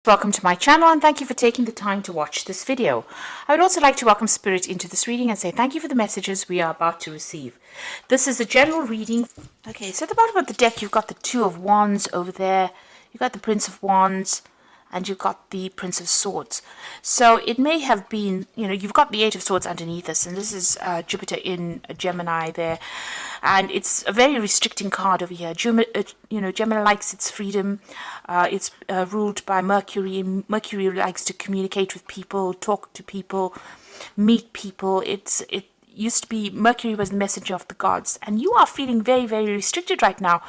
Welcome to my channel and thank you for taking the time to watch this video. I would also like to welcome Spirit into this reading and say thank you for the messages we are about to receive. This is a general reading. Okay, so at the bottom of the deck you've got the Two of Wands over there, you've got the Prince of Wands, and you've got the Prince of Swords. So it may have been, you've got the Eight of Swords underneath this, and this is Jupiter in Gemini there. And it's a very restricting card over here. Gemini likes its freedom. It's ruled by Mercury, and Mercury likes to communicate with people, talk to people, meet people. It used to be Mercury was the messenger of the gods, and you are feeling very, very restricted right now.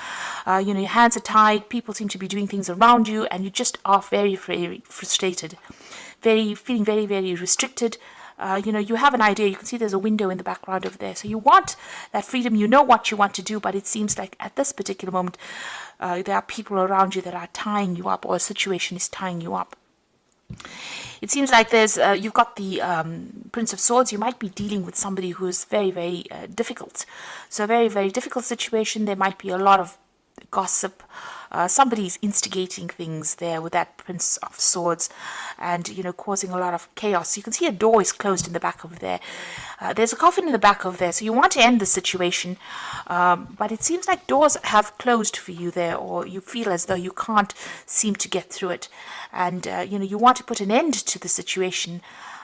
Your hands are tied, people seem to be doing things around you, and you just are very, very frustrated, feeling very, very restricted. You have an idea. You can see there's a window in the background over there. So you want that freedom. You know what you want to do, but it seems like at this particular moment, there are people around you that are tying you up, or a situation is tying you up. It seems like you've got the Prince of Swords. You might be dealing with somebody who is very, very difficult. So a very, very difficult situation. There might be a lot of gossip. Somebody's instigating things there with that Prince of Swords and, causing a lot of chaos. You can see a door is closed in the back over there. There's a coffin in the back over there. So you want to end the situation. But it seems like doors have closed for you there, or you feel as though you can't seem to get through it. And, you want to put an end to the situation.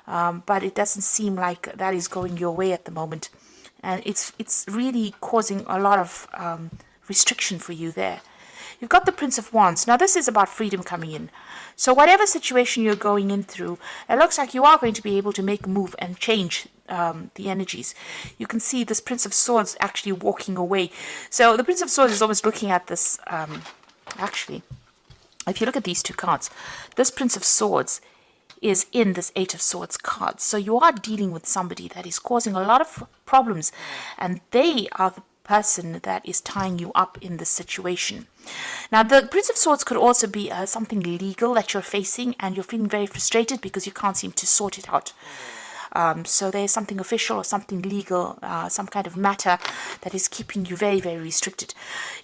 But it doesn't seem like that is going your way at the moment. And it's really causing a lot of restriction for you there. You've got the Prince of Wands. Now this is about freedom coming in. So whatever situation you're going in through, it looks like you are going to be able to make a move and change the energies. You can see this Prince of Swords actually walking away. So the Prince of Swords is almost looking at this. Actually, if you look at these two cards, this Prince of Swords is in this Eight of Swords card. So you are dealing with somebody that is causing a lot of problems, and they are the person that is tying you up in this situation. Now the Prince of Swords could also be something legal that you're facing, and you're feeling very frustrated because you can't seem to sort it out. So there's something official or something legal, some kind of matter that is keeping you very, very restricted.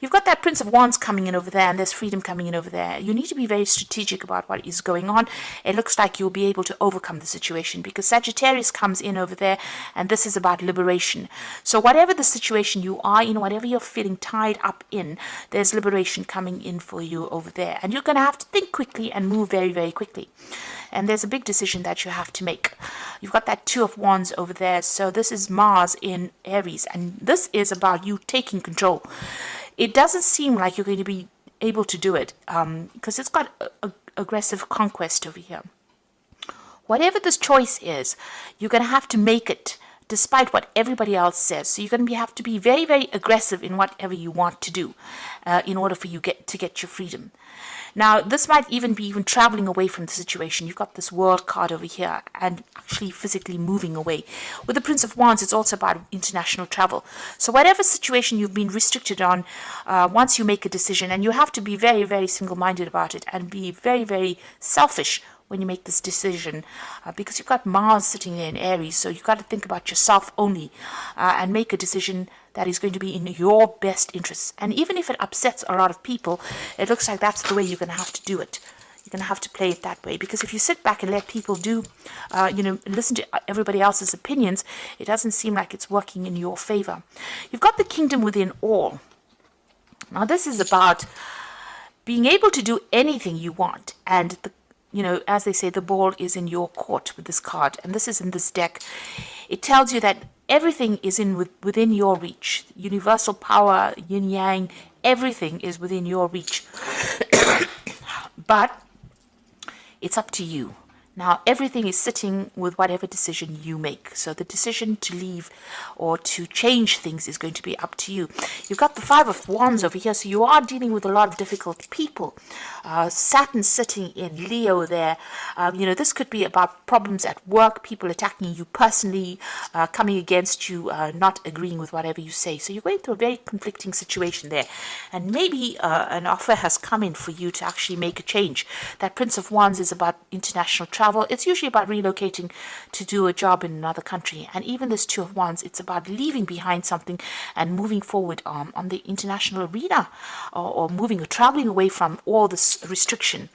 You've got that Prince of Wands coming in over there, and there's freedom coming in over there. You need to be very strategic about what is going on. It looks like you'll be able to overcome the situation because Sagittarius comes in over there, and this is about liberation. So whatever the situation you are in, whatever you're feeling tied up in, there's liberation coming in for you over there. And you're going to have to think quickly and move very, very quickly. And there's a big decision that you have to make. You've got that Two of Wands over there. So this is Mars in Aries. And this is about you taking control. It doesn't seem like you're going to be able to do it because it's got aggressive conquest over here. Whatever this choice is, you're going to have to make it despite what everybody else says. So you're going to have to be very, very aggressive in whatever you want to do in order for you to get your freedom. Now, this might even be traveling away from the situation. You've got this World card over here and actually physically moving away. With the Prince of Wands, it's also about international travel. So whatever situation you've been restricted on, once you make a decision, and you have to be very, very single-minded about it and be very, very selfish when you make this decision, because you've got Mars sitting there in Aries, so you've got to think about yourself only and make a decision that is going to be in your best interests. And even if it upsets a lot of people, it looks like that's the way you're going to have to do it. You're going to have to play it that way, because if you sit back and let people listen to everybody else's opinions, it doesn't seem like it's working in your favor. You've got the Kingdom Within All. Now this is about being able to do anything you want, and as they say, the ball is in your court with this card, and this is in this deck. It tells you that everything is within your reach. Universal power, yin yang, everything is within your reach. But it's up to you. Now, everything is sitting with whatever decision you make. So the decision to leave or to change things is going to be up to you. You've got the Five of Wands over here, so you are dealing with a lot of difficult people. Saturn sitting in Leo there. This could be about problems at work, people attacking you personally, coming against you, not agreeing with whatever you say. So you're going through a very conflicting situation there. And maybe an offer has come in for you to actually make a change. That Prince of Wands is about international travel. It's usually about relocating to do a job in another country. And even this Two of Wands, it's about leaving behind something and moving forward on the international arena, or moving or traveling away from all this restriction.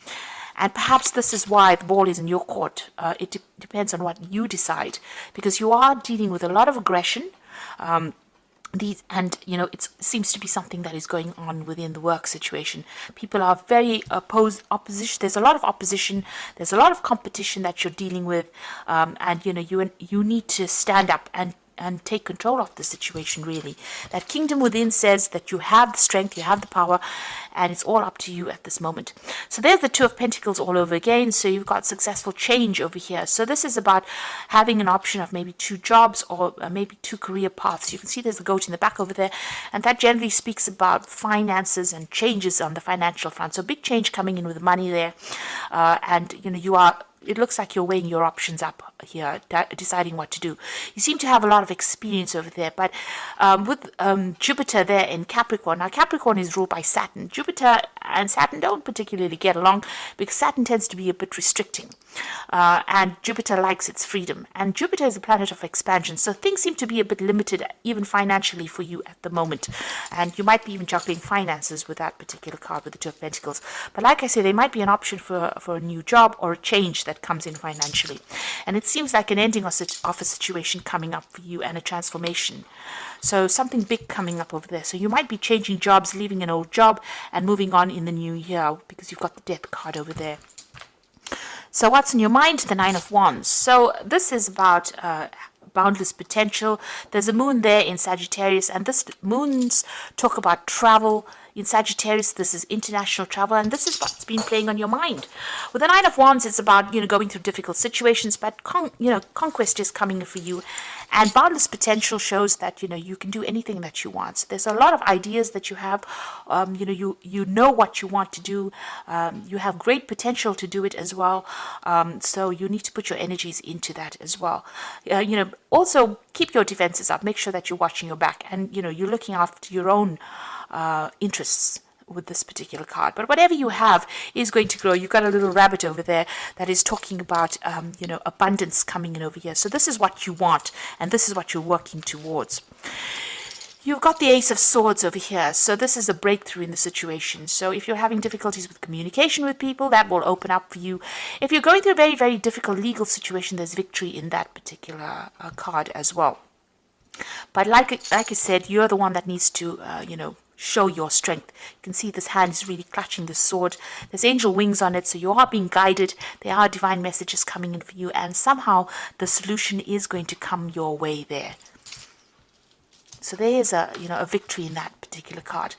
And perhaps this is why the ball is in your court. It depends on what you decide, because you are dealing with a lot of aggression. And it seems to be something that is going on within the work situation. People are very opposition. There's a lot of opposition. There's a lot of competition that you're dealing with, and you need to stand up and take control of the situation, really. That kingdom within says that you have the strength, you have the power, and it's all up to you at this moment. So there's the Two of Pentacles all over again. So you've got successful change over here. So this is about having an option of maybe 2 jobs or maybe 2 career paths. You can see there's a goat in the back over there, and that generally speaks about finances and changes on the financial front. So big change coming in with money there, and it looks like you're weighing your options up here, deciding what to do. You seem to have a lot of experience over there, but with Jupiter there in Capricorn. Now, Capricorn is ruled by Saturn. Jupiter and Saturn don't particularly get along because Saturn tends to be a bit restricting. And Jupiter likes its freedom. And Jupiter is a planet of expansion, so things seem to be a bit limited, even financially, for you at the moment. And you might be even juggling finances with that particular card with the Two of Pentacles. But like I say, there might be an option for a new job or a change that comes in financially. And it seems like an ending of a situation coming up for you and a transformation. So something big coming up over there. So you might be changing jobs, leaving an old job and moving on in the new year, because you've got the Death card over there. So what's in your mind? The Nine of Wands. So this is about boundless potential. There's a moon there in Sagittarius, and this moons talk about travel. In Sagittarius, this is international travel, and this is what's been playing on your mind. With the Nine of Wands, it's about going through difficult situations, but conquest is coming for you, and boundless potential shows that you can do anything that you want. So there's a lot of ideas that you have. You know what you want to do. You have great potential to do it as well. So you need to put your energies into that as well. Also keep your defenses up. Make sure that you're watching your back, and you're looking after your own interests with this particular card. But whatever you have is going to grow. You've got a little rabbit over there that is talking about abundance coming in over here. So this is what you want, and this is what you're working towards. You've got the Ace of Swords over here. So this is a breakthrough in the situation. So if you're having difficulties with communication with people, that will open up for you. If you're going through a very, very difficult legal situation, there's victory in that particular card as well. But like I said, you're the one that needs to, show your strength. You can see this hand is really clutching the sword. There's angel wings on it, so you are being guided. There are divine messages coming in for you, and somehow the solution is going to come your way there. So there is a victory in that particular card.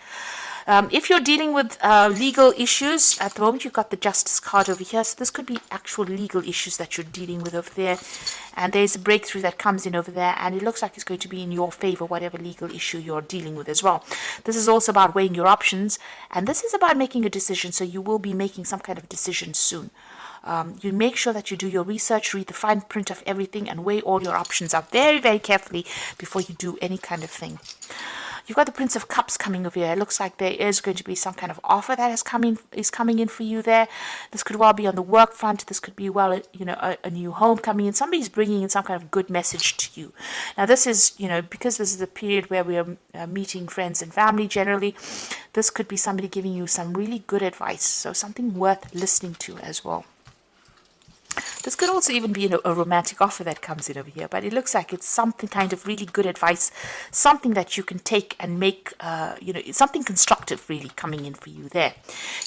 If you're dealing with legal issues, at the moment you've got the Justice card over here. So this could be actual legal issues that you're dealing with over there. And there's a breakthrough that comes in over there. And it looks like it's going to be in your favor, whatever legal issue you're dealing with as well. This is also about weighing your options. And this is about making a decision. So you will be making some kind of decision soon. You make sure that you do your research, read the fine print of everything, and weigh all your options up very, very carefully before you do any kind of thing. You've got the Prince of Cups coming over here. It looks like there is going to be some kind of offer that is coming in for you there. This could well be on the work front. This could be a new home coming in. Somebody's bringing in some kind of good message to you. Now this is, because this is a period where we are meeting friends and family generally, this could be somebody giving you some really good advice. So something worth listening to as well. This could also even be a romantic offer that comes in over here, but it looks like it's something kind of really good advice, something that you can take and make, something constructive really coming in for you there.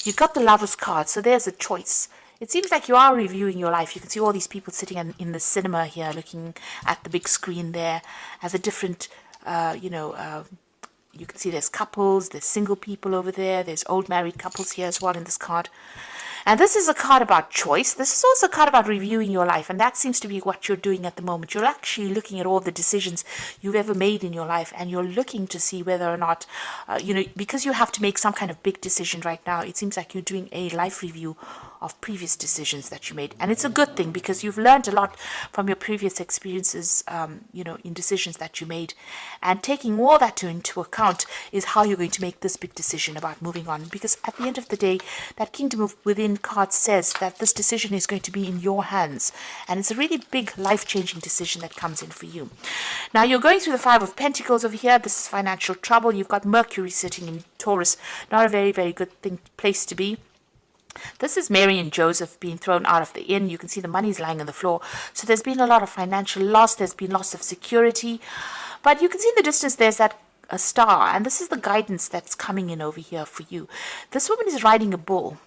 You've got the Lover's card, so there's a choice. It seems like you are reviewing your life. You can see all these people sitting in the cinema here, looking at the big screen there, as a different, you can see there's couples, there's single people over there, there's old married couples here as well in this card. And this is a card about choice. This is also a card about reviewing your life, and that seems to be what you're doing at the moment. You're actually looking at all the decisions you've ever made in your life, and you're looking to see whether or not, because you have to make some kind of big decision right now, it seems like you're doing a life review of previous decisions that you made. And it's a good thing, because you've learned a lot from your previous experiences, in decisions that you made. And taking all that into account is how you're going to make this big decision about moving on. Because at the end of the day, that Kingdom Within card says that this decision is going to be in your hands. And it's a really big life-changing decision that comes in for you. Now, you're going through the Five of Pentacles over here. This is financial trouble. You've got Mercury sitting in Taurus. Not a very, very good place to be. This is Mary and Joseph being thrown out of the inn. You can see the money's lying on the floor. So there's been a lot of financial loss. There's been loss of security. But you can see in the distance there's that a star. And this is the guidance that's coming in over here for you. This woman is riding a bull.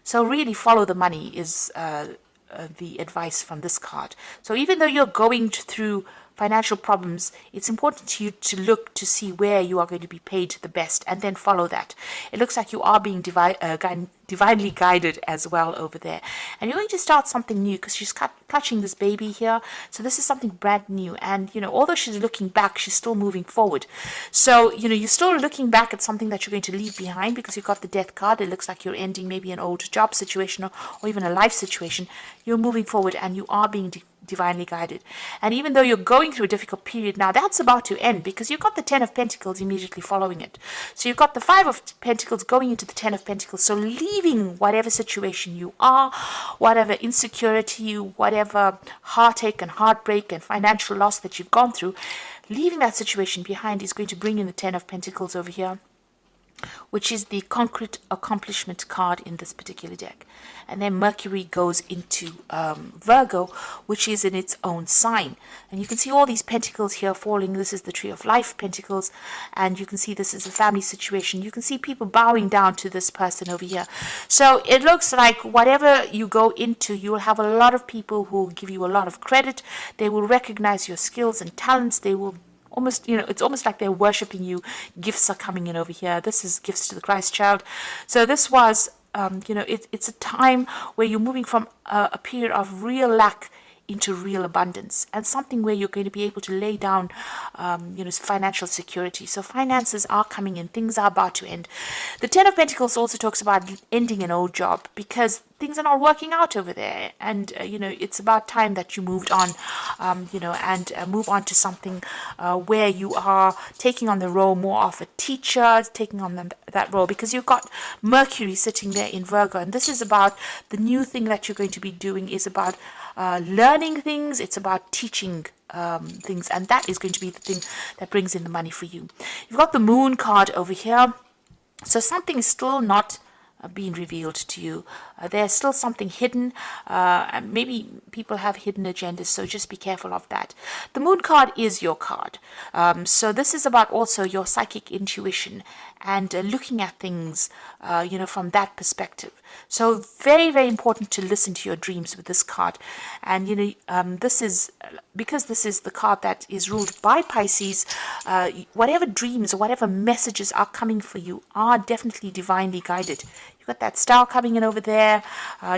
So really follow the money is the advice from this card. So even though you're going through financial problems, it's important to you to look to see where you are going to be paid the best and then follow that. It looks like you are being divinely guided as well over there. And you're going to start something new because she's clutching this baby here. So this is something brand new. And, although she's looking back, she's still moving forward. So, you're still looking back at something that you're going to leave behind because you've got the death card. It looks like you're ending maybe an old job situation or even a life situation. You're moving forward and you are being divinely guided. And even though you're going through a difficult period now, that's about to end because you've got the 10 of Pentacles immediately following it. So you've got the 5 of Pentacles going into the 10 of Pentacles. So leaving whatever situation you are, whatever insecurity, whatever heartache and heartbreak and financial loss that you've gone through, leaving that situation behind is going to bring in the 10 of Pentacles over here, which is the concrete accomplishment card in this particular deck. And then Mercury goes into Virgo, which is in its own sign. And you can see all these pentacles here falling. This is the Tree of Life pentacles. And you can see this is a family situation. You can see people bowing down to this person over here. So it looks like whatever you go into, you will have a lot of people who will give you a lot of credit. They will recognize your skills and talents. They will almost, it's almost like they're worshiping you. Gifts are coming in over here. This is gifts to the Christ child. So this was, it's a time where you're moving from a period of real lack into real abundance, and something where you're going to be able to lay down, financial security. So finances are coming in. Things are about to end. The 10 of Pentacles also talks about ending an old job because things are not working out over there. And, it's about time that you moved on, and move on to something where you are taking on the role more of a teacher, taking on that role, because you've got Mercury sitting there in Virgo. And this is about the new thing that you're going to be doing is about learning things. It's about teaching things, and that is going to be the thing that brings in the money for you. You've got the Moon card over here, so something is still not being revealed to you. There's still something hidden. And maybe people have hidden agendas, so just be careful of that. The Moon card is your card. So this is about also your psychic intuition and looking at things, from that perspective. So very, very important to listen to your dreams with this card. And, this is, because this is the card that is ruled by Pisces, whatever dreams or whatever messages are coming for you are definitely divinely guided. You've got that star coming in over there,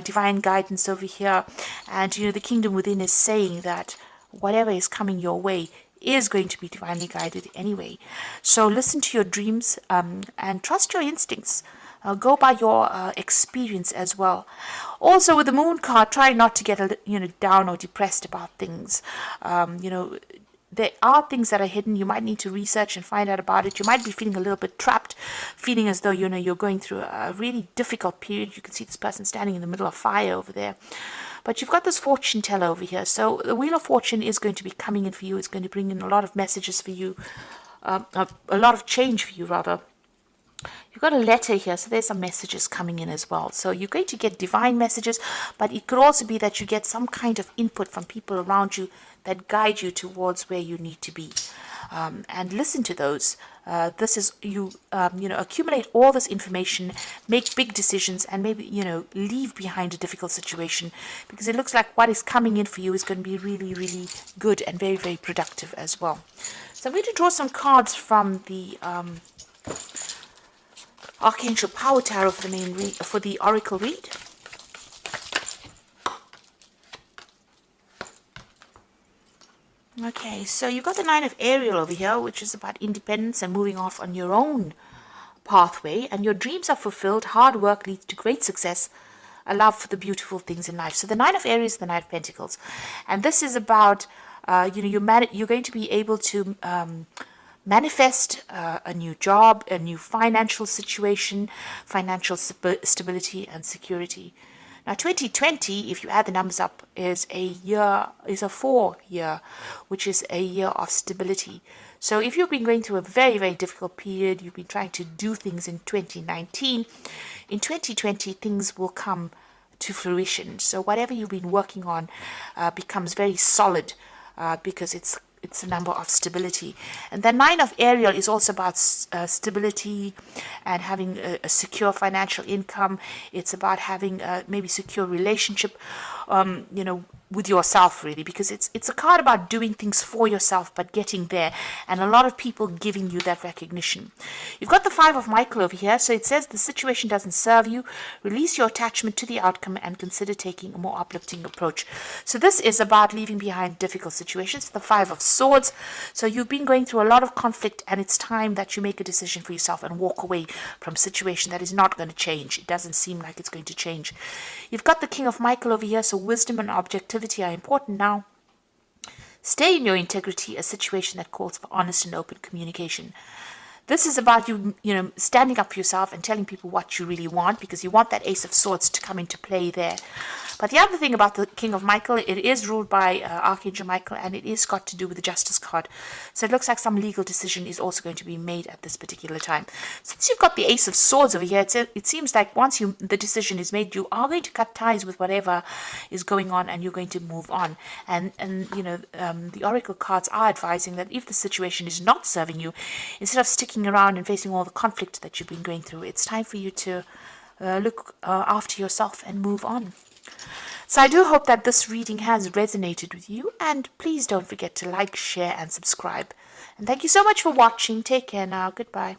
divine guidance over here. And, the kingdom within is saying that whatever is coming your way is going to be divinely guided anyway. So listen to your dreams and trust your instincts. Go by your experience as well. Also, with the Moon card, try not to get down or depressed about things. There are things that are hidden. You might need to research and find out about it. You might be feeling a little bit trapped, feeling as though you're going through a really difficult period. You can see this person standing in the middle of fire over there. But you've got this fortune teller over here. So the Wheel of Fortune is going to be coming in for you. It's going to bring in a lot of messages for you, a lot of change for you, rather. You've got a letter here, so there's some messages coming in as well. So you're going to get divine messages, but it could also be that you get some kind of input from people around you that guide you towards where you need to be. And listen to those. This is you accumulate all this information, make big decisions, and maybe leave behind a difficult situation, because it looks like what is coming in for you is going to be really, really good and very, very productive as well. So I'm going to draw some cards from the Archangel Power Tarot for the Oracle read. Okay, so you've got the Nine of Ariel over here, which is about independence and moving off on your own pathway, and your dreams are fulfilled. Hard work leads to great success. A love for the beautiful things in life. So the Nine of Aries is the Nine of Pentacles, and this is about you're going to be able to manifest a new job, a new financial situation, financial stability and security. Now 2020, if you add the numbers up, is a 4 year, which is a year of stability. So if you've been going through a very, very difficult period, you've been trying to do things in 2019, in 2020 things will come to fruition. So whatever you've been working on becomes very solid because it's a number of stability. And the 9 of Ariel is also about stability and having a secure financial income. It's about having maybe secure relationship, with yourself, really, because it's a card about doing things for yourself but getting there, and a lot of people giving you that recognition. You've got the 5 of Michael over here, so it says the situation doesn't serve you. Release your attachment to the outcome and consider taking a more uplifting approach. So this is about leaving behind difficult situations. The 5 of Swords. So you've been going through a lot of conflict, and it's time that you make a decision for yourself and walk away from a situation that is not going to change. It doesn't seem like it's going to change. You've got the King of Michael over here, so wisdom and objectivity are important now. Stay in your integrity, a situation that calls for honest and open communication. This is about you standing up for yourself and telling people what you really want, because you want that Ace of Swords to come into play there. But the other thing about the King of Michael, it is ruled by Archangel Michael, and it is got to do with the Justice card. So it looks like some legal decision is also going to be made at this particular time. Since you've got the Ace of Swords over here, it seems like once the decision is made, you are going to cut ties with whatever is going on, and you're going to move on. And the Oracle cards are advising that if the situation is not serving you, instead of sticking around and facing all the conflict that you've been going through, it's time for you to look after yourself and move on. So I do hope that this reading has resonated with you, and please don't forget to like, share and subscribe. And thank you so much for watching. Take care now. Goodbye.